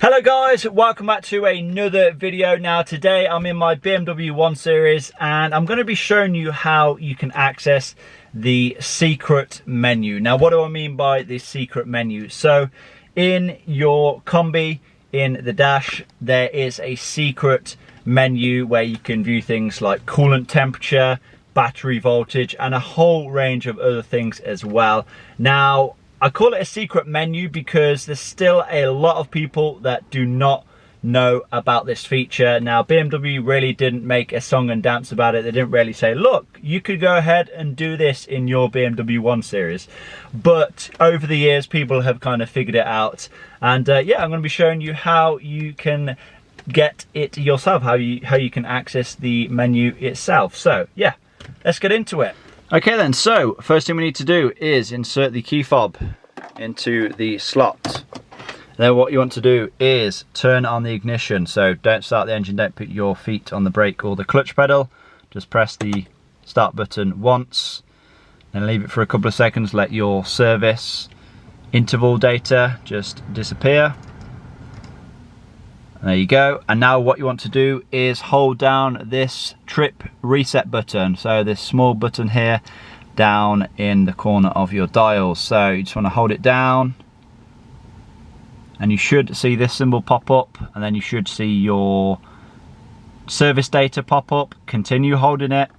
Hello guys, welcome back to another video. Now today I'm in my BMW 1 Series and I'm going to be showing you how you can access the secret menu. Now what do I mean by the secret menu? So in your combi, in the dash, there is a secret menu where you can view things like coolant temperature, battery voltage and a whole range of other things as well. Now I call it a secret menu because there's still a lot of people that do not know about this feature. Now BMW really didn't make a song and dance about it. They didn't really say, look, you could go ahead and do this in your BMW 1 Series. But over the years people have kind of figured it out, and yeah, I'm going to be showing you how you can get it yourself, how you can access the menu itself. So yeah, let's get into it. Okay then, so first thing we need to do is insert the key fob into the slot. Then what you want to do is turn on the ignition. So don't start the engine, don't put your feet on the brake or the clutch pedal. Just press the start button once, then leave it for a couple of seconds, let your service interval data just disappear. There you go. And now what you want to do is hold down this trip reset button. So this small button here down in the corner of your dial. So you just want to hold it down and you should see this symbol pop up, and then you should see your service data pop up. Continue holding it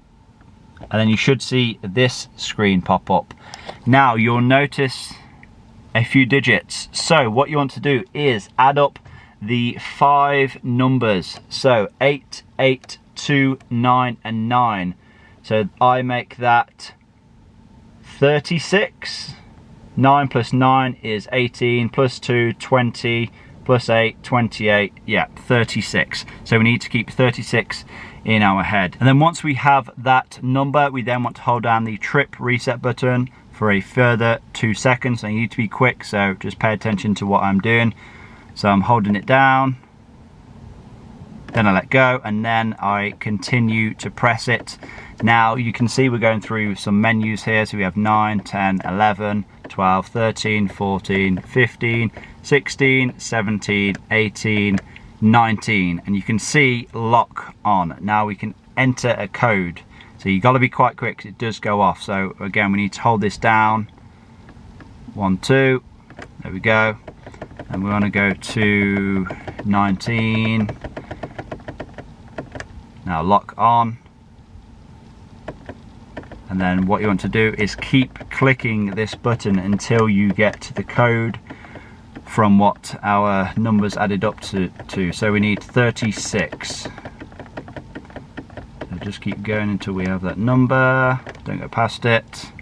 and then you should see this screen pop up. Now you'll notice a few digits. So what you want to do is add up the 5 numbers, so 8, 8, 2, 9 and 9. So I make that 36. 9 plus 9 is 18, plus 2, 20, plus 8, 28, yeah, 36. So we need to keep 36 in our head. And then once we have that number, we then want to hold down the trip reset button for a further 2 seconds. So you need to be quick, so just pay attention to what I'm doing. So I'm holding it down, then I let go, and then I continue to press it. Now you can see we're going through some menus here. So we have 9, 10, 11, 12, 13, 14, 15, 16, 17, 18, 19. And you can see lock on. Now we can enter a code. So you got to be quite quick because it does go off. So again, we need to hold this down. 1, 2, there we go. And we want to go to 19. Now lock on. And then what you want to do is keep clicking this button until you get to the code from what our numbers added up to. So we need 36. So just keep going until we have that number. Don't go past it.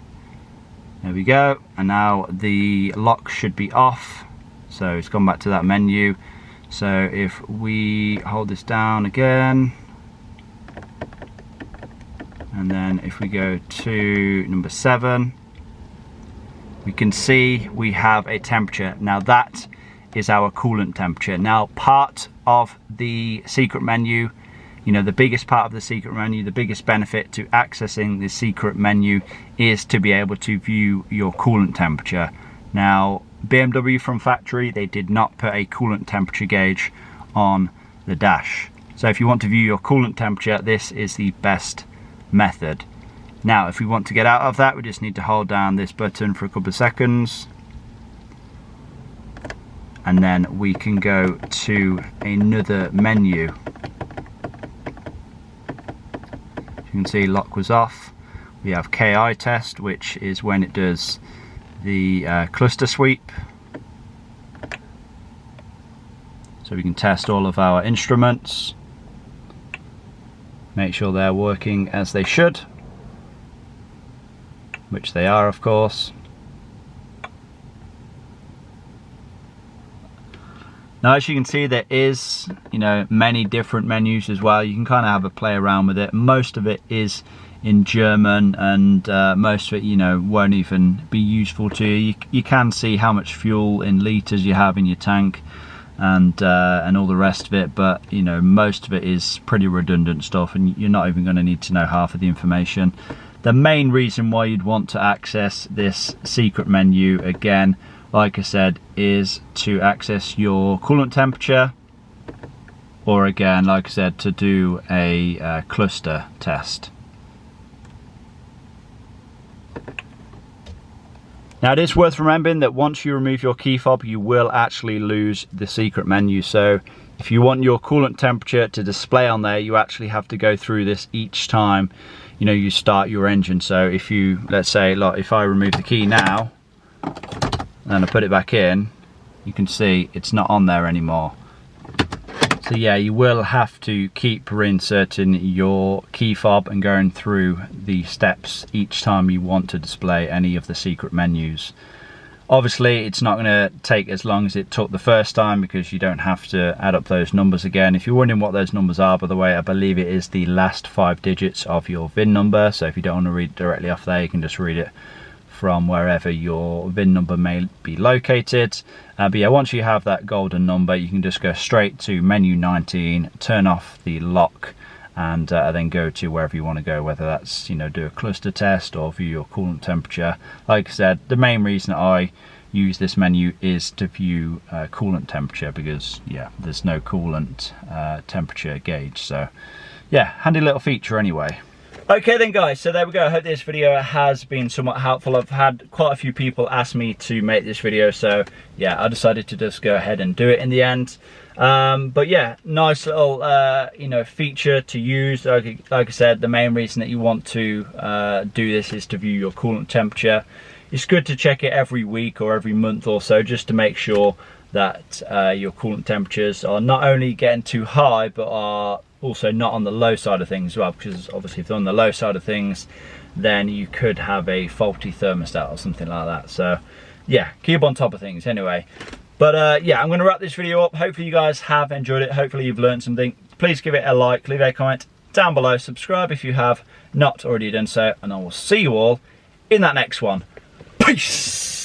There we go. And now the lock should be off. So it's gone back to that menu. So if we hold this down again, and then if we go to number 7, we can see we have a temperature. Now that is our coolant temperature. Now part of the secret menu, you know, the biggest part of the secret menu, the biggest benefit to accessing the secret menu is to be able to view your coolant temperature. Now BMW from factory, they did not put a coolant temperature gauge on the dash. So if you want to view your coolant temperature, this is the best method. Now if we want to get out of that, we just need to hold down this button for a couple of seconds, and then we can go to another menu. You can see lock was off. We have KI test, which is when it does the cluster sweep. So we can test all of our instruments, make sure they're working as they should, which they are, of course. Now as you can see, there is, you know, many different menus as well. You can kind of have a play around with it. Most of it is in German, and most of it, you know, won't even be useful to you. You can see how much fuel in litres you have in your tank, and all the rest of it, but you know, most of it is pretty redundant stuff, and you're not even going to need to know half of the information. The main reason why you'd want to access this secret menu again like I said, is to access your coolant temperature, or again, like I said, to do a cluster test. Now it is worth remembering that once you remove your key fob, you will actually lose the secret menu. So if you want your coolant temperature to display on there, you actually have to go through this each time, you know, you start your engine. So if you, let's say, like if I remove the key now and I put it back in, you can see it's not on there anymore. So yeah, you will have to keep reinserting your key fob and going through the steps each time you want to display any of the secret menus. Obviously, it's not going to take as long as it took the first time, because you don't have to add up those numbers again. If you're wondering what those numbers are, by the way, I believe it is the last 5 digits of your VIN number. So if you don't want to read it directly off there, you can just read it from wherever your VIN number may be located. But yeah, once you have that golden number, you can just go straight to menu 19, turn off the lock, and then go to wherever you want to go, whether that's, you know, do a cluster test or view your coolant temperature. Like I said, the main reason I use this menu is to view coolant temperature, because yeah, there's no coolant temperature gauge. So yeah, handy little feature anyway. Okay then guys, so there we go. I hope this video has been somewhat helpful. I've had quite a few people ask me to make this video, so yeah, I decided to just go ahead and do it in the end. But yeah, nice little you know, feature to use. Like I said, the main reason that you want to do this is to view your coolant temperature. It's good to check it every week or every month or so, just to make sure that your coolant temperatures are not only getting too high, but are also not on the low side of things as well, because obviously if they're on the low side of things, then you could have a faulty thermostat or something like that. So yeah, keep on top of things anyway. But yeah, I'm going to wrap this video up. Hopefully you guys have enjoyed it. Hopefully you've learned something. Please give it a like, leave a comment down below, subscribe if you have not already done so, and I will see you all in that next one. Peace!